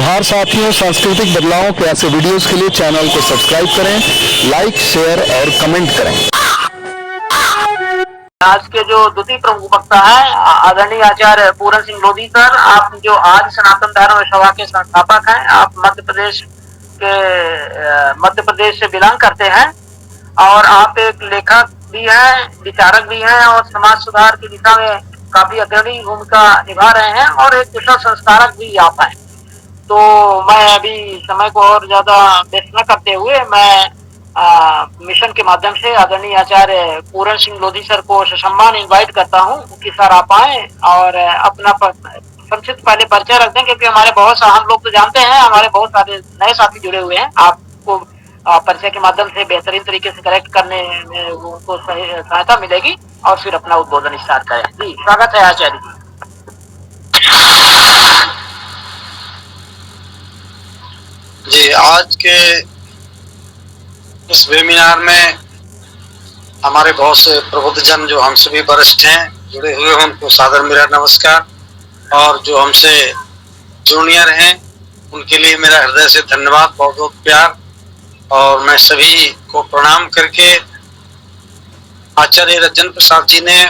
सुधार साथियों, सांस्कृतिक बदलावों के ऐसे वीडियोस के लिए चैनल को सब्सक्राइब करें, लाइक, शेयर और कमेंट करें। आज के जो द्वितीय प्रमुख वक्ता है आदरणीय आचार्य पूरन सिंह लोधी सर, आप जो आज सनातन धर्म सभा के संस्थापक हैं, आप मध्य प्रदेश से बिलोंग करते हैं और आप एक लेखक भी हैं, विचारक भी हैं और समाज सुधार की दिशा में काफी अग्रणी भूमिका निभा रहे हैं और एक कुशल संस्कारक भी आप हैं। तो मैं अभी समय को और ज्यादा व्यस्त न करते हुए मैं मिशन के माध्यम से आदरणीय आचार्य पूरन सिंह लोधी सर को ससम्मान इनवाइट करता हूं कि सर आप आए और अपना संक्षिप्त पहले परिचय रख दें, क्योंकि हमारे बहुत सा हम लोग तो जानते हैं, हमारे बहुत सारे नए साथी जुड़े हुए हैं। आपको परिचय के माध्यम से बेहतरीन तरीके से करेक्ट करने में उनको सहायता मिलेगी और फिर अपना उद्बोधन स्टार्ट करें। जी स्वागत है आचार्य जी। जी, आज के इस वेबिनार में हमारे बहुत से प्रबुद्धजन जो हमसे भी वरिष्ठ हैं जुड़े हुए हैं, उनको सादर मेरा नमस्कार, और जो हमसे जूनियर हैं उनके लिए मेरा हृदय से धन्यवाद, बहुत बहुत प्यार। और मैं सभी को प्रणाम करके आचार्य रंजन प्रसाद जी ने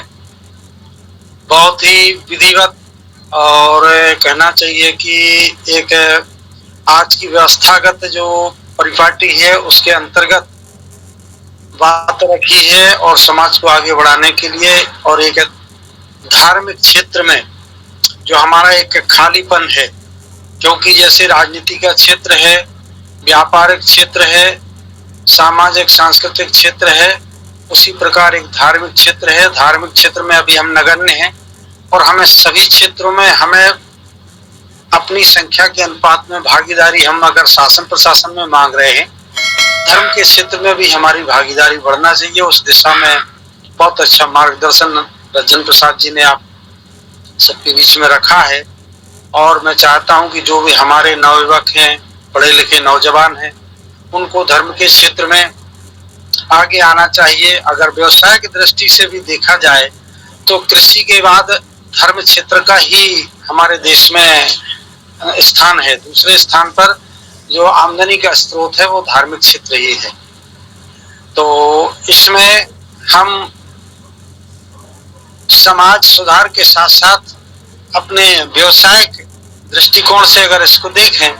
बहुत ही विधिवत और कहना चाहिए कि एक आज की व्यवस्थागत जो परिपाटी है उसके अंतर्गत बात रखी है और समाज को आगे बढ़ाने के लिए, और एक धार्मिक क्षेत्र में जो हमारा एक खालीपन है, क्योंकि जैसे राजनीति का क्षेत्र है, व्यापारिक क्षेत्र है, सामाजिक सांस्कृतिक क्षेत्र है, उसी प्रकार एक धार्मिक क्षेत्र है। धार्मिक क्षेत्र में अभी हम नगण्य हैं और हमें सभी क्षेत्रों में हमें अपनी संख्या के अनुपात में भागीदारी हम अगर शासन प्रशासन में मांग रहे हैं, धर्म के क्षेत्र में भी हमारी भागीदारी बढ़ना चाहिए। उस दिशा में बहुत अच्छा मार्गदर्शन रंजन प्रसाद जी ने आप सबके बीच में रखा है, और मैं चाहता हूं कि जो भी हमारे नवयुवक हैं, पढ़े लिखे नौजवान हैं, उनको धर्म के क्षेत्र में आगे आना चाहिए। अगर व्यवसाय की दृष्टि से भी देखा जाए तो कृषि के बाद धर्म क्षेत्र का ही हमारे देश में स्थान है। दूसरे स्थान पर जो आमदनी का स्रोत है वो धार्मिक क्षेत्र ही है। तो इसमें हम समाज सुधार के साथ साथ अपने व्यवसायिक दृष्टिकोण से अगर इसको देखें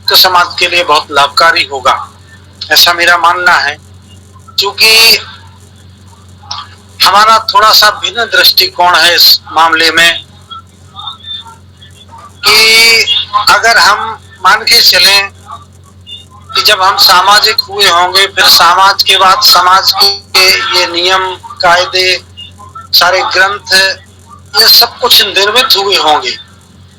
तो समाज के लिए बहुत लाभकारी होगा, ऐसा मेरा मानना है। क्योंकि हमारा थोड़ा सा भिन्न दृष्टिकोण है इस मामले में कि अगर हम मान के चलें कि जब हम सामाजिक हुए होंगे, फिर समाज के बाद समाज के ये नियम कायदे सारे ग्रंथ ये सब कुछ निर्मित हुए होंगे,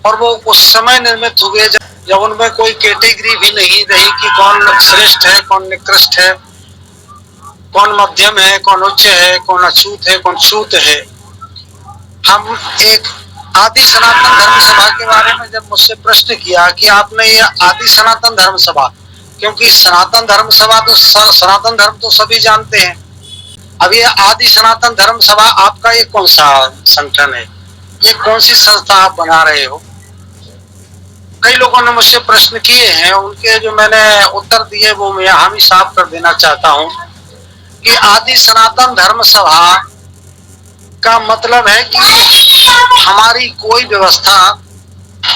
और वो उस समय निर्मित हुए जब उनमें कोई कैटेगरी भी नहीं रही कि कौन श्रेष्ठ है, कौन निकृष्ट है, कौन मध्यम है, कौन उच्च है, कौन अछूत है, कौन छूत है। हम एक आदि सनातन धर्म सभा के बारे में जब मुझसे प्रश्न किया कि आपने ये आदि सनातन धर्म सभा, क्योंकि सनातन धर्म सभा तो सनातन धर्म तो सभी जानते हैं, अब ये आदि सनातन धर्म सभा आपका ये कौन सा संगठन है, ये कौन सी संस्था आप बना रहे हो? कई लोगों ने मुझसे प्रश्न किए हैं, उनके जो मैंने उत्तर दिए वो मैं यहाँ भी साफ कर देना चाहता हूँ कि आदि सनातन धर्म सभा का मतलब है कि हमारी कोई व्यवस्था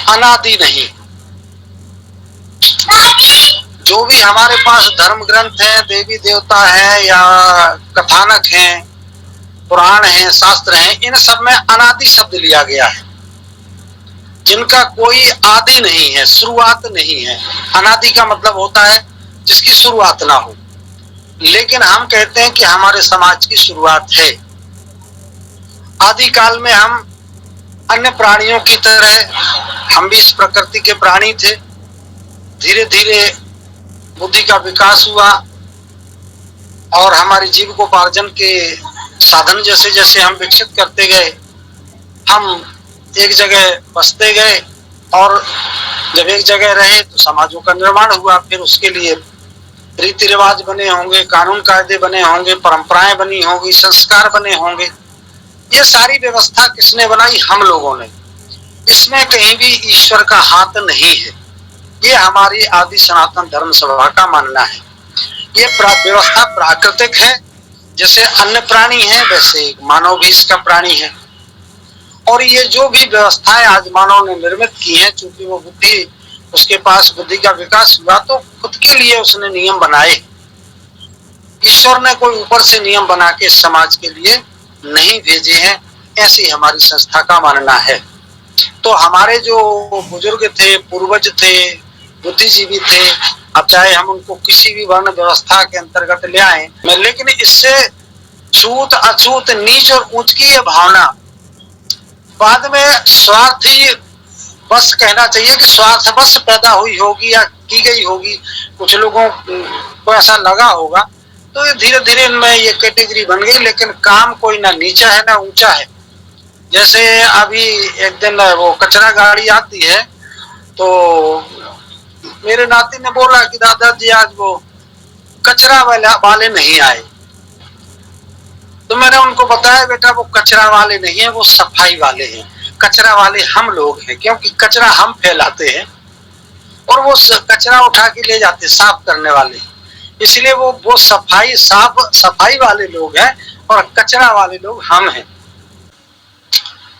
अनादि नहीं। जो भी हमारे पास धर्म ग्रंथ है, देवी देवता है या कथानक हैं, पुराण हैं, शास्त्र हैं, इन सब में अनादि शब्द लिया गया है, जिनका कोई आदि नहीं है, शुरुआत नहीं है। अनादि का मतलब होता है जिसकी शुरुआत ना हो, लेकिन हम कहते हैं कि हमारे समाज की शुरुआत है। आदि काल में हम अन्य प्राणियों की तरह हम भी इस प्रकृति के प्राणी थे। धीरे धीरे बुद्धि का विकास हुआ और हमारी जीविकोपार्जन के साधन जैसे जैसे हम विकसित करते गए, हम एक जगह बसते गए, और जब एक जगह रहे तो समाजों का निर्माण हुआ। फिर उसके लिए रीति रिवाज बने होंगे, कानून कायदे बने होंगे, परंपराएं बनी होंगी, संस्कार बने होंगे। ये सारी व्यवस्था किसने बनाई? हम लोगों ने। इसमें कहीं भी ईश्वर का हाथ नहीं है, ये हमारी आदि सनातन धर्म सभा का मानना है। ये व्यवस्था प्राकृतिक है, जैसे अन्य प्राणी है वैसे मानव भी इसका प्राणी है। और ये जो भी व्यवस्थाएं आज मानव ने निर्मित की हैं, चूंकि वो बुद्धि, उसके पास बुद्धि का विकास हुआ तो खुद के लिए उसने नियम बनाए। ईश्वर ने कोई ऊपर से नियम बना के समाज के लिए नहीं भेजे हैं, ऐसी हमारी संस्था का मानना है। तो हमारे जो बुजुर्ग थे, पूर्वज थे, बुद्धिजीवी थे, अब चाहे हम उनको किसी भी वर्ण व्यवस्था के अंतर्गत ले आए, लेकिन इससे छूत अछूत नीच और ऊंच की ये भावना बाद में स्वार्थी बस कहना चाहिए कि स्वार्थ बस पैदा हुई होगी या की गई होगी, कुछ लोगों को ऐसा लगा होगा, तो ये धीरे धीरे इनमें ये कैटेगरी बन गई। लेकिन काम कोई ना नीचा है ना ऊंचा है। जैसे अभी एक दिन वो कचरा गाड़ी आती है तो मेरे नाती ने बोला कि दादाजी आज वो कचरा वाले नहीं आए। तो मैंने उनको बताया बेटा वो कचरा वाले नहीं है, वो सफाई वाले हैं। कचरा वाले हम लोग हैं, क्योंकि कचरा हम फैलाते हैं और वो कचरा उठा के ले जाते साफ करने वाले, इसलिए वो सफाई वाले लोग हैं और कचरा वाले लोग हम हैं।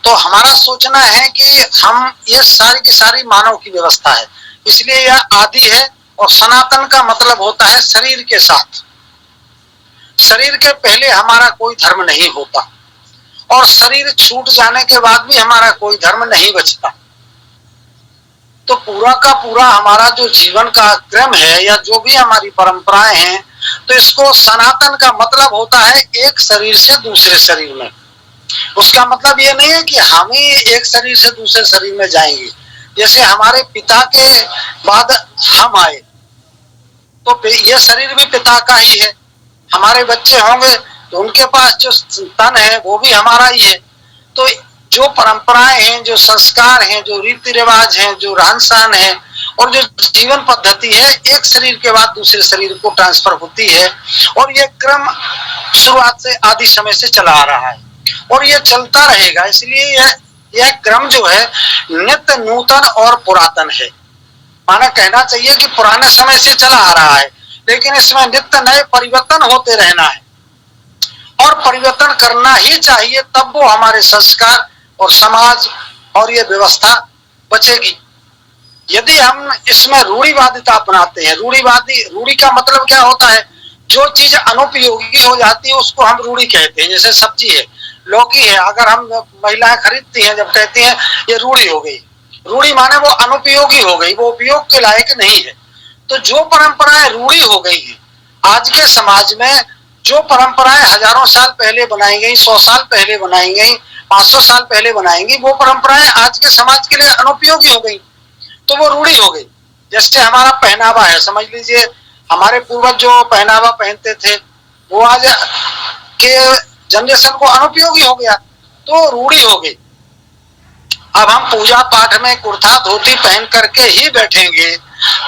तो हमारा सोचना है कि हम ये सारी की सारी मानव की व्यवस्था है, इसलिए यह आदि है। और सनातन का मतलब होता है शरीर के साथ। शरीर के पहले हमारा कोई धर्म नहीं होता और शरीर छूट जाने के बाद भी हमारा कोई धर्म नहीं बचता। तो पूरा का पूरा हमारा जो जीवन का क्रम है या जो भी हमारी परंपराएं हैं, तो इसको सनातन का मतलब होता है एक शरीर से दूसरे शरीर में। उसका मतलब ये नहीं है कि हम ही एक शरीर से दूसरे शरीर में जाएंगे। जैसे हमारे पिता के बाद हम आए तो ये शरीर भी पिता का ही है। हमारे बच्चे होंगे तो उनके पास जो तन है वो भी हमारा ही है। तो जो परंपराएं हैं, जो संस्कार हैं, जो रीति रिवाज हैं, जो रहन सहन है और जो जीवन पद्धति है, एक शरीर के बाद दूसरे शरीर को ट्रांसफर होती है। और ये क्रम शुरुआत से आदि समय से चला आ रहा है और ये चलता रहेगा। इसलिए यह क्रम जो है नित्य नूतन और पुरातन है। माना कहना चाहिए कि पुराने समय से चला आ रहा है, लेकिन इसमें नित्य नए परिवर्तन होते रहना है और परिवर्तन करना ही चाहिए, तब वो हमारे संस्कार और समाज और ये व्यवस्था बचेगी। यदि हम इसमें रूढ़िवादिता अपनाते हैं, रूढ़ी का मतलब क्या होता है? जो चीज अनुपयोगी हो जाती है उसको हम रूढ़ी कहते हैं। जैसे सब्जी है, लौकी है, अगर हम महिलाएं खरीदती हैं जब कहती हैं ये रूढ़ी हो गई, रूढ़ी माने वो अनुपयोगी हो गई, वो उपयोग के लायक नहीं है। तो जो परंपराएं रूढ़ी हो गई है आज के समाज में, जो परंपराएं हजारों साल पहले बनाई गई, 100 साल पहले बनाई गई, 500 साल पहले बनाएंगी, वो परंपराएं आज के समाज के लिए अनुपयोगी हो गई, तो वो रूढ़ी हो गई। जैसे हमारा पहनावा है, समझ लीजिए हमारे पूर्वज जो पहनावा पहनते थे वो आज के जनरेशन को अनुपयोगी हो गया, तो रूढ़ी हो गई। अब हम पूजा पाठ में कुर्ता धोती पहन करके ही बैठेंगे,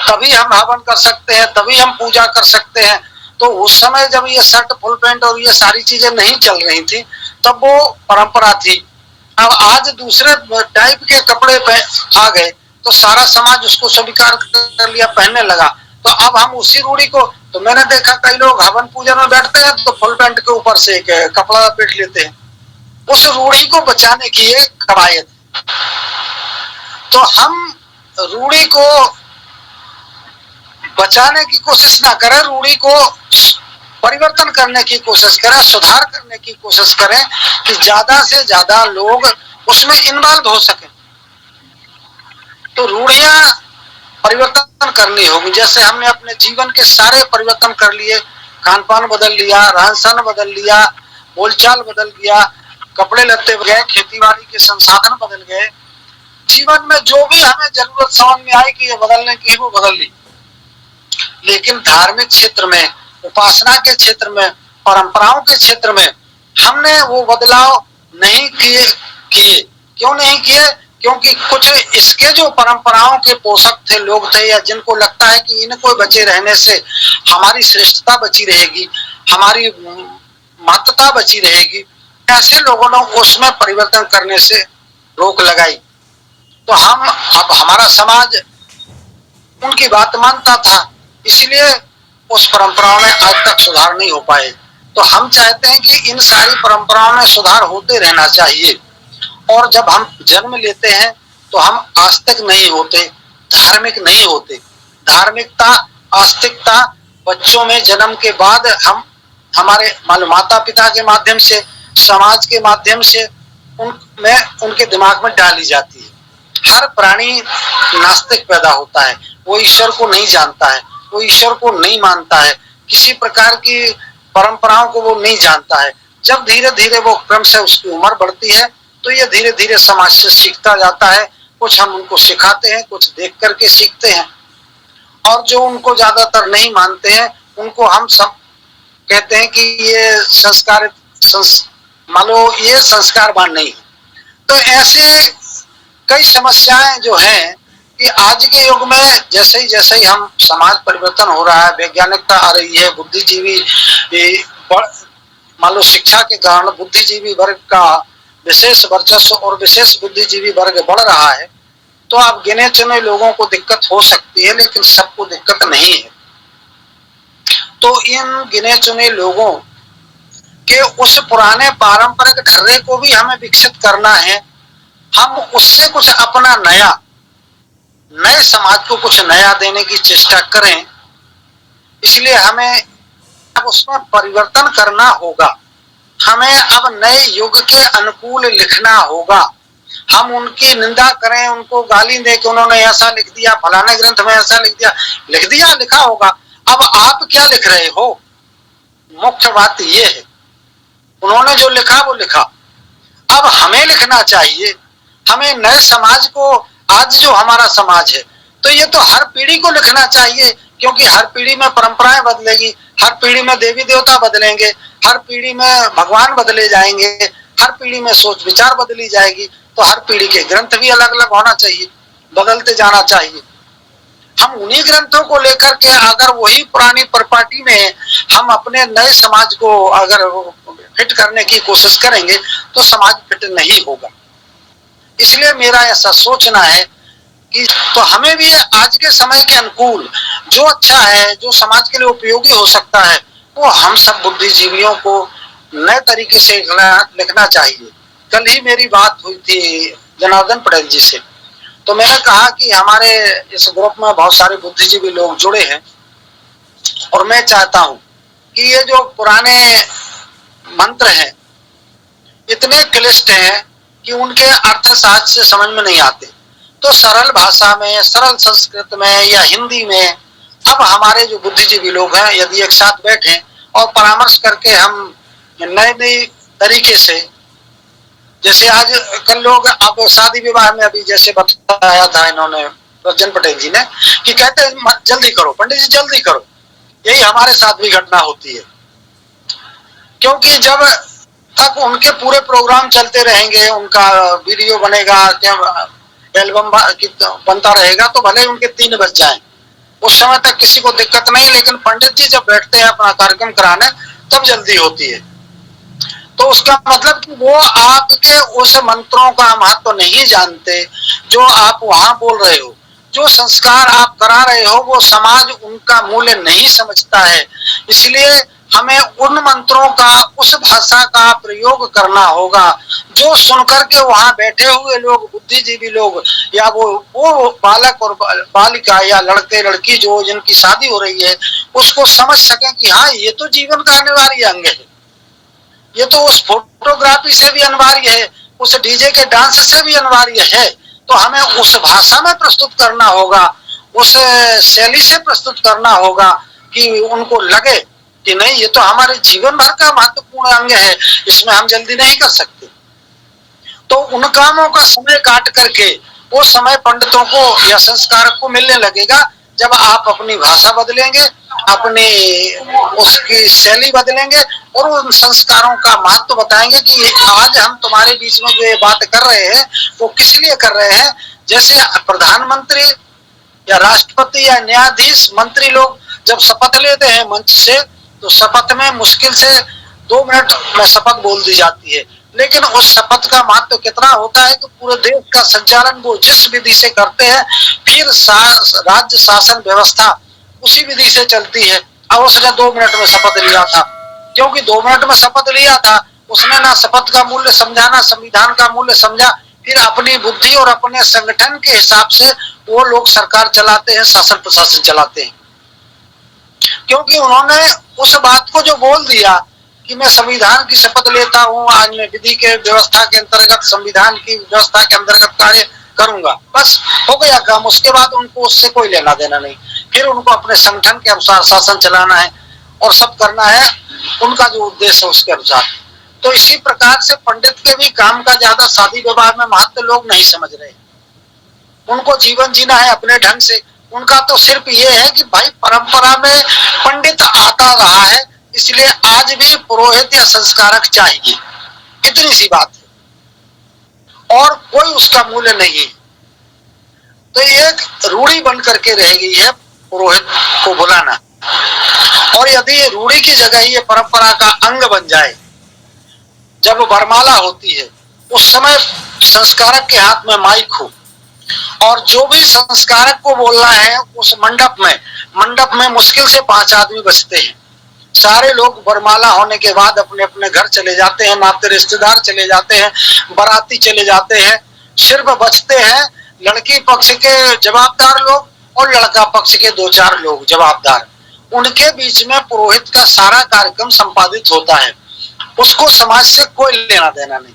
तभी हम हवन कर सकते हैं, तभी हम पूजा कर सकते हैं। तो उस समय जब ये शर्ट फुल पैंट और ये सारी चीजें नहीं चल रही थी तब वो परंपरा थी। अब आज दूसरे टाइप के कपड़े आ गए तो सारा समाज उसको स्वीकार कर लिया, पहनने लगा। तो अब हम उसी रूढ़ी को, तो मैंने देखा कई लोग हवन पूजन में बैठते हैं तो फुल पैंट के ऊपर से एक कपड़ा लपेट लेते हैं। उस रूढ़ी को बचाने की ये कवायद। तो हम रूढ़ी को बचाने की कोशिश ना करें, रूढ़ी को परिवर्तन करने की कोशिश करें, सुधार करने की कोशिश करें कि ज्यादा से ज्यादा लोग उसमें इन्वॉल्व हो सके। तो रूढ़ियां परिवर्तन करनी होगी। जैसे हमने अपने जीवन के सारे परिवर्तन कर लिए, खान पान बदल लिया, रहन सहन बदल लिया, बोलचाल बदल गया, कपड़े लत्ते गए, खेती बाड़ी के संसाधन बदल गए, जीवन में जो भी हमें जरूरत समझ में आई कि ये बदलने की वो बदल ली। लेकिन धार्मिक क्षेत्र में, उपासना के क्षेत्र में, परंपराओं के क्षेत्र में हमने वो बदलाव नहीं किए। क्यों नहीं किए? क्योंकि कुछ इसके जो परंपराओं के पोषक थे, लोग थे, या जिनको लगता है कि इनको बचे रहने से हमारी श्रेष्ठता बची रहेगी, हमारी महत्ता बची रहेगी, ऐसे लोगों ने उसमें परिवर्तन करने से रोक लगाई। तो हम अब हमारा समाज उनकी बात मानता था, इसलिए उस परंपराओं में आज तक सुधार नहीं हो पाए। तो हम चाहते हैं कि इन सारी परंपराओं में सुधार होते रहना चाहिए। और जब हम जन्म लेते हैं तो हम आस्तिक नहीं होते, धार्मिक नहीं होते। धार्मिकता, आस्तिकता बच्चों में जन्म के बाद हम हमारे माता पिता के माध्यम से, समाज के माध्यम से उनके दिमाग में डाली जाती है। हर प्राणी नास्तिक पैदा होता है, वो ईश्वर को नहीं जानता है, वो ईश्वर को नहीं मानता है, किसी प्रकार की परंपराओं को वो नहीं जानता है। जब धीरे धीरे वो क्रम से उसकी उम्र बढ़ती है तो ये धीरे धीरे समाज से सीखता जाता है। कुछ हम उनको सिखाते हैं, कुछ देख करके सीखते हैं, और जो उनको ज्यादातर नहीं मानते हैं उनको हम सब कहते हैं कि ये मान लो ये संस्कारवान नहीं। तो ऐसे कई समस्याएं जो हैं कि आज के युग में जैसे ही हम समाज परिवर्तन हो रहा है, वैज्ञानिकता आ रही है, बुद्धिजीवी मान लो शिक्षा के कारण बुद्धिजीवी वर्ग का विशेष वर्चस्व और विशेष बुद्धिजीवी वर्ग बढ़ रहा है, तो आप गिने चुने लोगों को दिक्कत हो सकती है, लेकिन सबको दिक्कत नहीं है। तो इन गिने चुने लोगों के उस पुराने पारंपरिक ढर्रे को भी हमें विकसित करना है। हम उससे कुछ अपना नए समाज को कुछ नया देने की चेष्टा करें। इसलिए हमें अब उसमें परिवर्तन करना होगा। हमें अब नए युग के अनुकूल लिखना होगा। हम उनकी निंदा करें, उनको गाली दें कि उन्होंने ऐसा लिख दिया, फलाने ग्रंथ में ऐसा लिख दिया, लिखा होगा। अब आप क्या लिख रहे हो, मुख्य बात ये है। उन्होंने जो लिखा वो लिखा, अब हमें लिखना चाहिए। हमें नए समाज को, आज जो हमारा समाज है, तो ये तो हर पीढ़ी को लिखना चाहिए, क्योंकि हर पीढ़ी में परंपराएं बदलेगी, हर पीढ़ी में देवी देवता बदलेंगे, हर पीढ़ी में भगवान बदले जाएंगे, हर पीढ़ी में सोच विचार बदली जाएगी। तो हर पीढ़ी के ग्रंथ भी अलग अलग होना चाहिए, बदलते जाना चाहिए। हम उन्हीं ग्रंथों को लेकर के अगर वही पुरानी परिपाटी में हम अपने नए समाज को अगर फिट करने की कोशिश करेंगे तो समाज फिट नहीं होगा। इसलिए मेरा ऐसा सोचना है कि तो हमें भी आज के समय के अनुकूल जो अच्छा है, जो समाज के लिए उपयोगी हो सकता है, वो हम सब बुद्धिजीवियों को नए तरीके से लिखना चाहिए। कल ही मेरी बात हुई थी जनार्दन पटेल जी से, तो मैंने कहा कि हमारे इस ग्रुप में बहुत सारे बुद्धिजीवी लोग जुड़े हैं, और मैं चाहता हूं कि ये जो पुराने मंत्र हैं इतने क्लिष्ट हैं कि उनके अर्थ आज से समझ में नहीं आते। तो सरल भाषा में, सरल संस्कृत में या हिंदी में अब हमारे जो बुद्धिजीवी लोग हैं यदि एक साथ बैठे और परामर्श करके हम नए तरीके से, जैसे आज कल लोग अब शादी विवाह में अभी जैसे बताया था इन्होंने रंजन पटेल जी ने कि कहते हैं जल्दी करो पंडित जी, जल्दी करो। यही हमारे साथ भी घटना होती है, क्योंकि जब तक उनके पूरे प्रोग्राम चलते रहेंगे, उनका वीडियो बनेगा, एल्बम बनता रहेगा, तो भले उनके 3 बज जाएं, उस समय तक किसी को दिक्कत नहीं। लेकिन पंडित जी जब बैठते हैं अपना कार्यक्रम कराने तब जल्दी होती है। तो उसका मतलब कि वो आपके उस मंत्रों का महत्व नहीं जानते जो आप वहां बोल रहे हो, जो संस्कार आप करा रहे हो वो समाज उनका मूल्य नहीं समझता है। इसलिए हमें उन मंत्रों का, उस भाषा का प्रयोग करना होगा जो सुनकर के वहां बैठे हुए लोग, बुद्धिजीवी लोग, या वो बालक और बालिका या लड़के लड़की जो जिनकी शादी हो रही है उसको समझ सकें कि हाँ ये तो जीवन का अनिवार्य अंग है, ये तो उस फोटोग्राफी से भी अनिवार्य है, उस डीजे के डांस से भी अनिवार्य है। तो हमें उस भाषा में प्रस्तुत करना होगा, उस शैली से प्रस्तुत करना होगा कि उनको लगे कि नहीं ये तो हमारे जीवन भर का महत्वपूर्ण अंग है, इसमें हम जल्दी नहीं कर सकते। तो उन कामों का समय काट करके वो समय पंडितों को या संस्कारक को मिलने लगेगा जब आप अपनी भाषा बदलेंगे, अपनी उसकी शैली बदलेंगे और उन संस्कारों का महत्व बताएंगे कि आज हम तुम्हारे बीच में जो ये बात कर रहे हैं वो किस लिए कर रहे हैं। जैसे प्रधानमंत्री या राष्ट्रपति या न्यायाधीश, मंत्री लोग जब शपथ लेते हैं मंच से, तो शपथ में मुश्किल से 2 मिनट में शपथ बोल दी जाती है, लेकिन उस शपथ का महत्व कितना होता है कि पूरे देश का संचालन वो जिस विधि से करते हैं, फिर राज्य शासन व्यवस्था उसी विधि से चलती है। अब उसने 2 मिनट में शपथ लिया था, क्योंकि 2 मिनट में शपथ लिया था, उसने ना शपथ का मूल्य समझा, ना संविधान का मूल्य समझा। फिर अपनी बुद्धि और अपने संगठन के हिसाब से वो लोग सरकार चलाते हैं, शासन प्रशासन चलाते हैं। क्योंकि उन्होंने उस बात को जो बोल दिया कि मैं संविधान की शपथ लेता हूँ, आज मैं विधि के व्यवस्था के अंतर्गत, संविधान की व्यवस्था के अंतर्गत कार्य करूंगा, बस हो गया काम। उसके बाद उनको उससे कोई लेना देना नहीं। फिर उनको अपने संगठन के अनुसार शासन चलाना है और सब करना है उनका जो उद्देश्य है उसके अनुसार। तो इसी प्रकार से पंडित के भी काम का ज्यादा शादी विवाह में महत्व लोग नहीं समझ रहे। उनको जीवन जीना है अपने ढंग से। उनका तो सिर्फ ये है कि भाई परंपरा में पंडित आता रहा है, इसलिए आज भी पुरोहित या संस्कारक चाहिए, इतनी सी बात है और कोई उसका मूल्य नहीं है। तो एक रूढ़ी बन करके रह गई है पुरोहित को बुलाना। और यदि ये रूढ़ी की जगह ये परंपरा का अंग बन जाए, जब वरमाला होती है उस समय संस्कारक के हाथ में माइक हो और जो भी संस्कारक को बोलना है उस मंडप में मुश्किल से 5 आदमी बचते हैं। सारे लोग वरमाला होने के बाद अपने अपने घर चले जाते हैं, नाते रिश्तेदार चले जाते हैं, बाराती चले जाते हैं। सिर्फ बचते हैं लड़की पक्ष के जवाबदार लोग और लड़का पक्ष के 2-4 लोग जवाबदार। उनके बीच में पुरोहित का सारा कार्यक्रम संपादित होता है, उसको समाज से कोई लेना देना नहीं।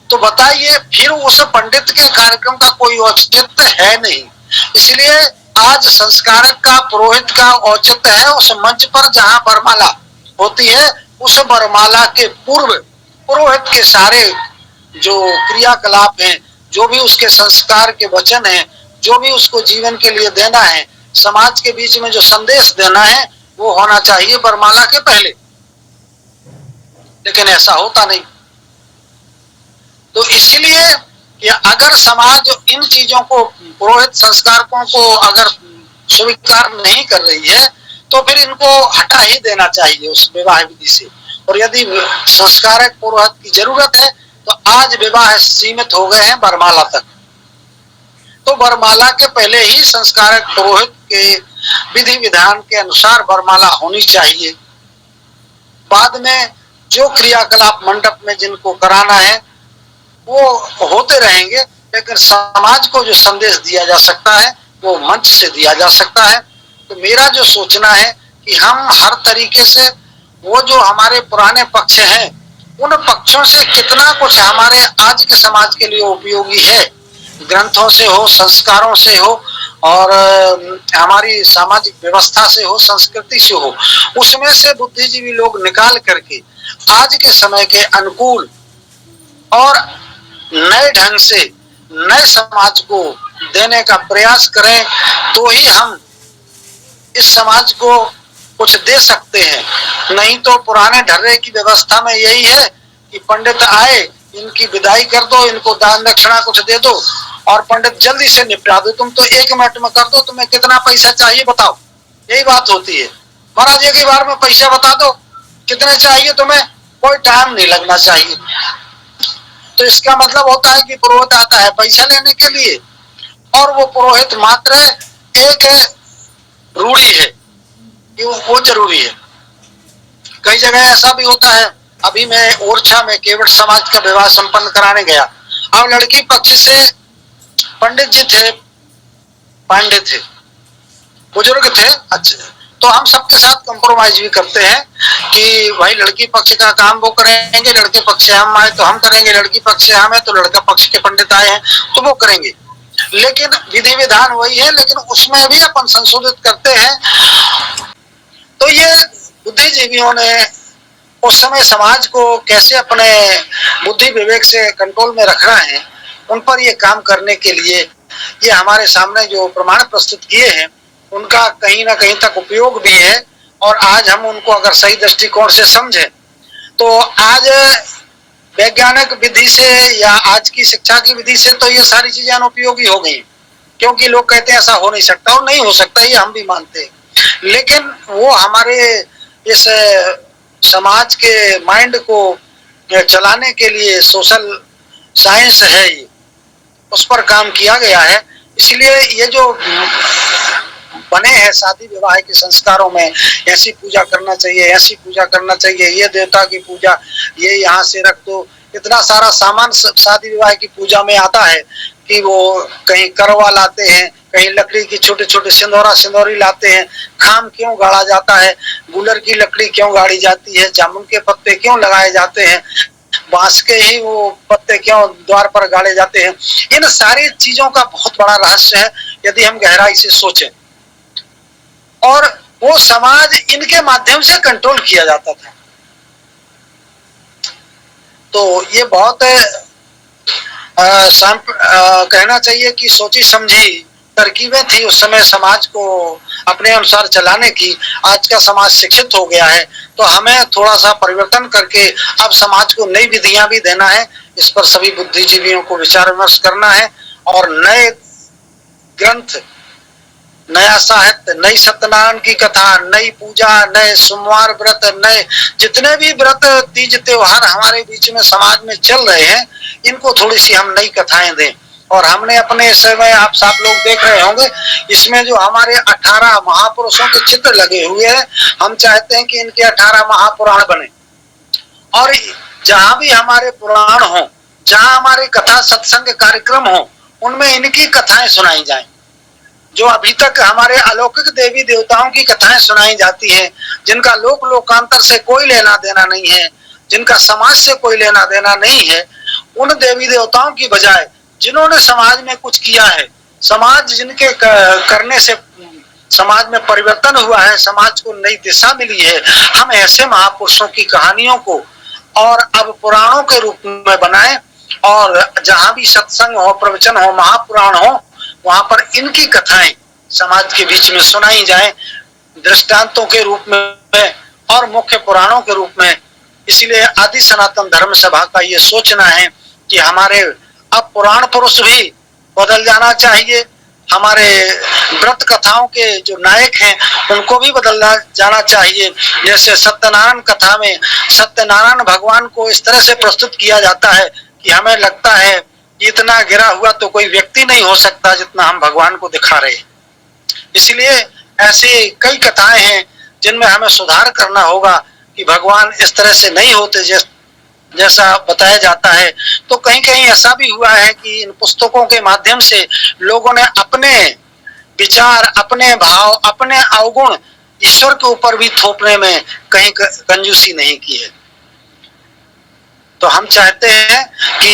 तो बताइए फिर उस पंडित के कार्यक्रम का कोई औचित्य है नहीं। इसलिए आज संस्कारक का, पुरोहित का औचित्य है उस मंच पर जहां वरमाला होती है। उस वरमाला के पूर्व पुरोहित के सारे जो क्रियाकलाप हैं, जो भी उसके संस्कार के वचन हैं, जो भी उसको जीवन के लिए देना है, समाज के बीच में जो संदेश देना है, वो होना चाहिए वरमाला के पहले। लेकिन ऐसा होता नहीं। तो इसीलिए कि अगर समाज इन चीजों को, पुरोहित संस्कारकों को अगर स्वीकार नहीं कर रही है तो फिर इनको हटा ही देना चाहिए उस विवाह विधि से। और यदि संस्कारक पुरोहित की जरूरत है तो आज विवाह सीमित हो गए हैं वरमाला तक। तो वरमाला के पहले ही संस्कारक पुरोहित के विधि विधान के अनुसार वरमाला होनी चाहिए। बाद में जो क्रियाकलाप मंडप में जिनको कराना है वो होते रहेंगे, लेकिन समाज को जो संदेश दिया जा सकता है वो मंच से दिया जा सकता है। तो मेरा जो सोचना है कि हम हर तरीके से वो जो हमारे पुराने पक्ष हैं उन पक्षों से कितना कुछ हमारे आज के समाज के लिए उपयोगी है, ग्रंथों से हो, संस्कारों से हो और हमारी सामाजिक व्यवस्था से हो, संस्कृति से हो, उसमें से बुद्धिजीवी लोग निकाल करके आज के समय के अनुकूल और नए ढंग से नए समाज को देने का प्रयास करें तो ही हम इस समाज को कुछ दे सकते हैं। नहीं तो पुराने ढर्रे की व्यवस्था में यही है कि पंडित आए, इनकी विदाई कर दो, इनको दान दक्षिणा कुछ दे दो और पंडित जल्दी से निपटा दो। तुम तो 1 मिनट में कर दो, तुम्हें कितना पैसा चाहिए बताओ, यही बात होती है। महाराज एक ही बार में पैसा बता दो, कितने चाहिए तुम्हें, कोई टाइम नहीं लगना चाहिए। तो इसका मतलब होता है कि पुरोहित आता है पैसा लेने के लिए और वो पुरोहित मात्र एक रूढ़ी है कि वो जरूरी है। कई जगह ऐसा भी होता है। अभी मैं ओरछा में केवट समाज का विवाह संपन्न कराने गया। अब लड़की पक्ष से पंडित जी थे, पांडे थे, बुजुर्ग थे। अच्छा, तो हम सबके साथ कंप्रोमाइज भी करते हैं कि भाई लड़की पक्ष का काम वो करेंगे, लड़के पक्ष से हम आए तो हम करेंगे, लड़की पक्ष से हम है तो लड़का पक्ष के पंडित आए हैं तो वो करेंगे। लेकिन विधि विधान वही है, लेकिन उसमें भी अपन संशोधित करते हैं। तो ये बुद्धिजीवियों ने उस समय समाज को कैसे अपने बुद्धि विवेक से कंट्रोल में रखना है, उन पर ये काम करने के लिए ये हमारे सामने जो प्रमाण प्रस्तुत किए हैं उनका कहीं ना कहीं तक उपयोग भी है। और आज हम उनको अगर सही दृष्टिकोण से समझें तो आज वैज्ञानिक विधि से या आज की शिक्षा की विधि से तो ये सारी चीजें अनुपयोगी हो गई, क्योंकि लोग कहते हैं ऐसा हो नहीं सकता और नहीं हो सकता, ये हम भी मानते हैं। लेकिन वो हमारे इस समाज के माइंड को चलाने के लिए सोशल साइंस है, ये उस पर काम किया गया है। इसलिए ये जो बने हैं शादी विवाह के संस्कारों में, ऐसी पूजा करना चाहिए, ऐसी पूजा करना चाहिए, ये देवता की पूजा ये यहाँ से रख दो, इतना सारा सामान शादी विवाह की पूजा में आता है कि वो कहीं करवा लाते हैं, कहीं लकड़ी की छोटे छोटे सिंदूरी लाते हैं। खाम क्यों गाड़ा जाता है, गुलर की लकड़ी क्यों गाड़ी जाती है, जामुन के पत्ते क्यों लगाए जाते हैं, बांस के ही वो पत्ते क्यों द्वार पर गाड़े जाते हैं। इन सारी चीजों का बहुत बड़ा रहस्य है यदि हम गहराई से सोचें। और वो समाज इनके माध्यम से कंट्रोल किया जाता था। तो ये बहुत कहना चाहिए कि सोची समझी तरकीबें थी उस समय समाज को अपने अनुसार चलाने की। आज का समाज शिक्षित हो गया है, तो हमें थोड़ा सा परिवर्तन करके अब समाज को नई विधियां भी देना है। इस पर सभी बुद्धिजीवियों को विचार विमर्श करना है और नए ग्रंथ, नया साहित्य, नई सत्यनारायण की कथा, नई पूजा, नए सोमवार व्रत, नए जितने भी व्रत तीज त्योहार हमारे बीच में समाज में चल रहे हैं, इनको थोड़ी सी हम नई कथाएं दें। और हमने अपने समय आप सब लोग देख रहे होंगे, इसमें जो हमारे 18 महापुरुषों के चित्र लगे हुए हैं, हम चाहते हैं कि इनके 18 महापुराण बने और जहां भी हमारे पुराण हो, जहां हमारे कथा सत्संग कार्यक्रम हो, उनमें इनकी कथाएं सुनाई जाएं। जो अभी तक हमारे अलौकिक देवी देवताओं की कथाएं सुनाई जाती हैं, जिनका लोक लोकांतर से कोई लेना देना नहीं है, जिनका समाज से कोई लेना देना नहीं है, उन देवी देवताओं की बजाय जिन्होंने समाज में कुछ किया है, समाज जिनके करने से समाज में परिवर्तन हुआ है, समाज को नई दिशा मिली है, हम ऐसे महापुरुषों की कहानियों को और अब पुराणों के रूप में बनाएं। और जहां भी सत्संग हो, प्रवचन हो, महापुराण हो, वहां पर इनकी कथाएं समाज के बीच में सुनाई जाएं, दृष्टांतों के रूप में और मुख्य पुराणों के रूप में। इसलिए आदि सनातन धर्म सभा का ये सोचना है कि हमारे अब पुराण पुरुष भी बदल जाना चाहिए, हमारे व्रत कथाओं के जो नायक हैं उनको भी बदल जाना चाहिए। जैसे सत्यनारायण कथा में सत्यनारायण भगवान को इस तरह से प्रस्तुत किया जाता है कि हमें लगता है इतना गिरा हुआ तो कोई व्यक्ति नहीं हो सकता जितना हम भगवान को दिखा रहे हैं। इसलिए ऐसी कई कथाएं हैं जिनमें हमें सुधार करना होगा कि भगवान इस तरह से नहीं होते जैसा बताया जाता है। तो कहीं कहीं ऐसा भी हुआ है कि इन पुस्तकों के माध्यम से लोगों ने अपने विचार, अपने भाव, अपने अवगुण ईश्वर के ऊपर भी थोपने में कहीं कंजूसी नहीं की है। तो हम चाहते हैं कि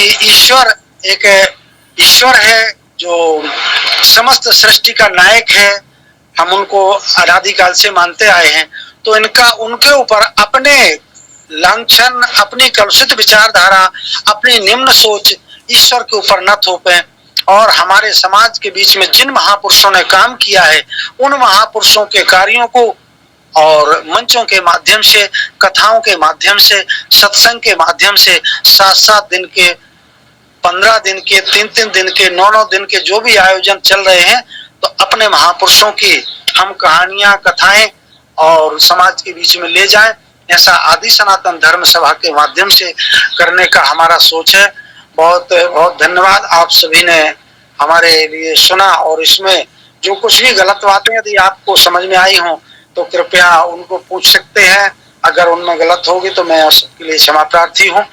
ईश्वर है जो समस्त सृष्टि का नायक है, हम उनको अनादिकाल से मानते आए हैं। तो इनका उनके ऊपर अपने लांछन, अपनी कलुषित विचारधारा, अपनी निम्न सोच ईश्वर के ऊपर न थोपें और हमारे समाज के बीच में जिन महापुरुषों ने काम किया है उन महापुरुषों के कार्यों को और मंचों के माध्यम से, कथाओं के माध्यम से, सत्संग के माध्यम से 7-7 दिन के, 15 दिन के, 3-3 दिन के, 9-9 दिन के जो भी आयोजन चल रहे हैं, तो अपने महापुरुषों की हम कहानियां, कथाएं और समाज के बीच में ले जाएं। ऐसा आदि सनातन धर्म सभा के माध्यम से करने का हमारा सोच है। बहुत बहुत धन्यवाद, आप सभी ने हमारे लिए सुना और इसमें जो कुछ भी गलत बातें यदि आपको समझ में आई हो तो कृपया उनको पूछ सकते हैं। अगर उनमें गलत होगी तो मैं उसके लिए क्षमा प्रार्थी हूँ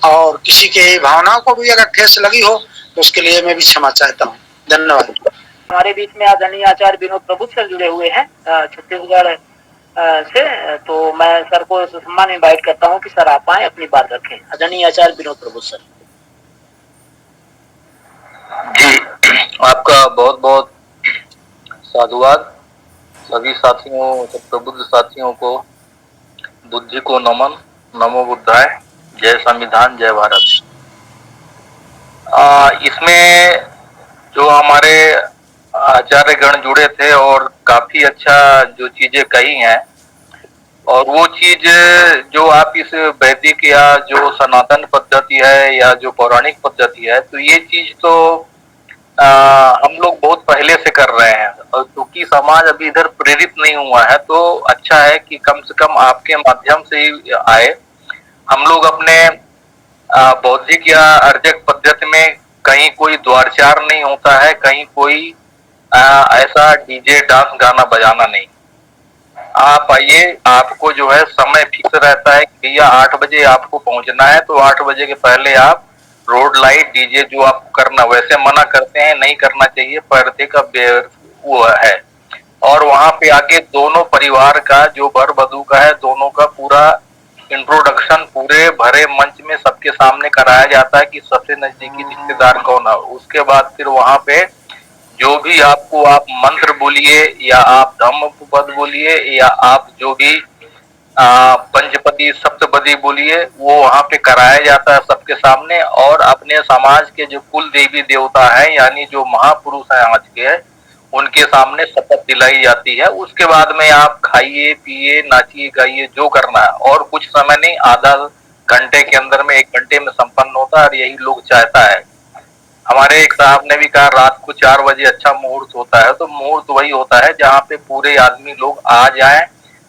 और किसी के भावनाओं को भी अगर ठेस लगी हो तो उसके लिए मैं भी क्षमा चाहता हूँ। धन्यवाद। हमारे बीच में आदरणीय आचार्य विनोद प्रभु सर जुड़े हुए हैं छत्तीसगढ़ से, तो मैं सर को सम्मान इनवाइट करता हूं कि सर आप आए, अपनी बात रखें। आदरणीय आचार्य विनोद प्रभु सर। जी, आपका बहुत बहुत साधुवाद। सभी साथियों, प्रबुद्ध साथियों को बुद्धि को नमन। नमो बुद्धाय। जय संविधान, जय भारत। इसमें जो हमारे आचार्य गण जुड़े थे और काफी अच्छा जो चीजें कही हैं, और वो चीज जो आप इस वैदिक या जो सनातन पद्धति है या जो पौराणिक पद्धति है, तो ये चीज तो हम लोग बहुत पहले से कर रहे हैं और क्योंकि समाज अभी इधर प्रेरित नहीं हुआ है तो अच्छा है कि कम से कम आपके माध्यम से ही आए। हम लोग अपने बौद्धिक या अर्जक पद्धति में कहीं कोई द्वारचार नहीं होता है, कहीं कोई ऐसा डीजे डांस गाना बजाना नहीं। आप आइए, आपको जो है समय फिक्स रहता है कि भैया 8 बजे आपको पहुंचना है, तो 8 बजे के पहले आप रोड लाइट डीजे जो आपको करना, वैसे मना करते हैं, नहीं करना चाहिए, पर्दे का वो है। और वहां पे आके दोनों परिवार का, जो वर वधू का है, दोनों का पूरा इंट्रोडक्शन पूरे भरे मंच में सबके सामने कराया जाता है कि सबसे नजदीकी रिश्तेदार कौन है। उसके बाद फिर वहां पे जो भी आपको, आप मंत्र बोलिए या आप धम्म पद बोलिए या आप जो भी पंचपदी सप्तपदी बोलिए, वो वहां पे कराया जाता है सबके सामने। और अपने समाज के जो कुल देवी देवता हैं, यानी जो महापुरुष हैं आज के, उनके सामने शपथ दिलाई जाती है। उसके बाद में आप खाइए पिए नाचिए गाइए जो करना है, और कुछ समय नहीं, आधा घंटे के अंदर में 1 घंटे में संपन्न होता है, और यही लोग चाहता है। हमारे एक साहब ने भी कहा रात को 4 बजे अच्छा मुहूर्त होता है, तो मुहूर्त वही होता है जहाँ पे पूरे आदमी लोग आ जाएं,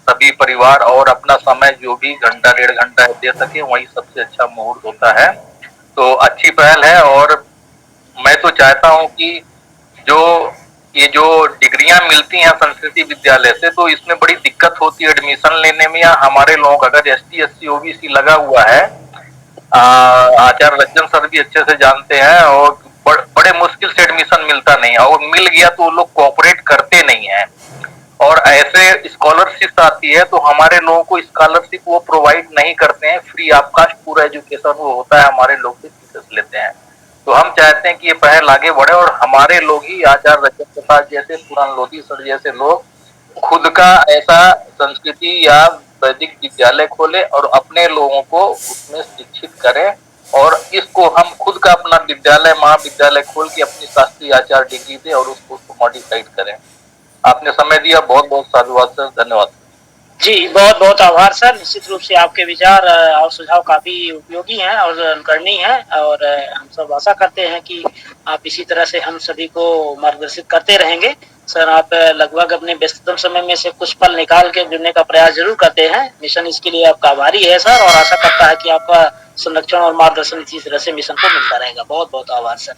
सभी परिवार, और अपना समय जो भी घंटा 1.5 घंटा दे सके, वही सबसे अच्छा मुहूर्त होता है। तो अच्छी पहल है। और मैं तो चाहता हूँ कि ये जो डिग्रियां मिलती हैं संस्कृति विद्यालय से, तो इसमें बड़ी दिक्कत होती है एडमिशन लेने में। या हमारे लोग अगर ST SC OBC लगा हुआ है, आचार्य रंजन सर भी अच्छे से जानते हैं, और बड़े मुश्किल से एडमिशन मिलता नहीं है, और मिल गया तो वो लोग कोऑपरेट करते नहीं है। और ऐसे स्कॉलरशिप आती है तो हमारे लोगों को स्कॉलरशिप वो प्रोवाइड नहीं करते हैं, फ्री ऑफ कास्ट पूरा एजुकेशन वो होता है, हमारे लोग से फीस लेते हैं। तो हम चाहते हैं कि ये पहल आगे बढ़े, और हमारे लोग ही, आचार्य रजत प्रसाद जैसे, पुराण लोधी सर जैसे लोग खुद का ऐसा संस्कृति या वैदिक विद्यालय खोले और अपने लोगों को उसमें शिक्षित करें, और इसको हम खुद का अपना विद्यालय महाविद्यालय खोल के अपनी शास्त्रीय आचार्य डिग्री दे और उसको मॉडिफाइड करें। आपने समय दिया, बहुत बहुत साधुवाद सर, धन्यवाद। जी, बहुत बहुत आभार सर। निश्चित रूप से आपके विचार और सुझाव काफी उपयोगी हैं और अनुकरणीय हैं, और हम सब आशा करते हैं कि आप इसी तरह से हम सभी को मार्गदर्शित करते रहेंगे। सर, आप लगभग अपने व्यस्ततम समय में से कुछ पल निकाल के जुड़ने का प्रयास जरूर करते हैं। मिशन इसके लिए आपका आभारी है सर, और आशा करता है कि आपका संरक्षण और मार्गदर्शन इसी तरह से मिशन को मिलता रहेगा। बहुत बहुत आभार सर।